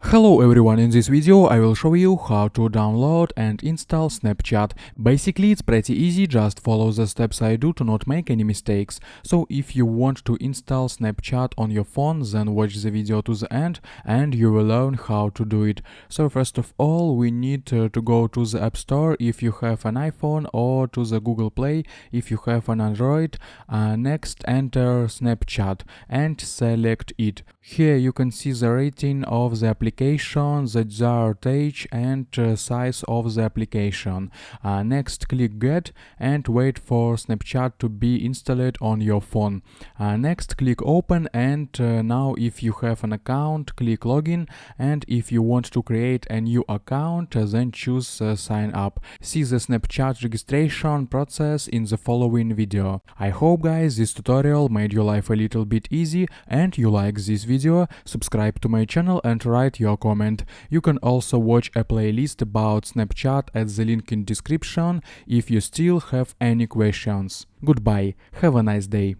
Hello everyone, in this video I will show you how to download and install Snapchat. Basically it's pretty easy, just follow the steps I do to not make any mistakes. So if you want to install Snapchat on your phone, then watch the video to the end and you will learn how to do it. So first of all we need to go to the App Store if you have an iPhone, or to the Google Play if you have an Android. Next enter Snapchat and select it. Here you can see the rating of the application, the desired age and size of the application. Next click get and wait for Snapchat to be installed on your phone. Next click open, and now if you have an account click login, and if you want to create a new account then choose sign up. See the Snapchat registration process in the following video. I hope guys this tutorial made your life a little bit easy and you like this video. Subscribe to my channel and write your comment. You can also watch a playlist about Snapchat at the link in description if you still have any questions. Goodbye, have a nice day.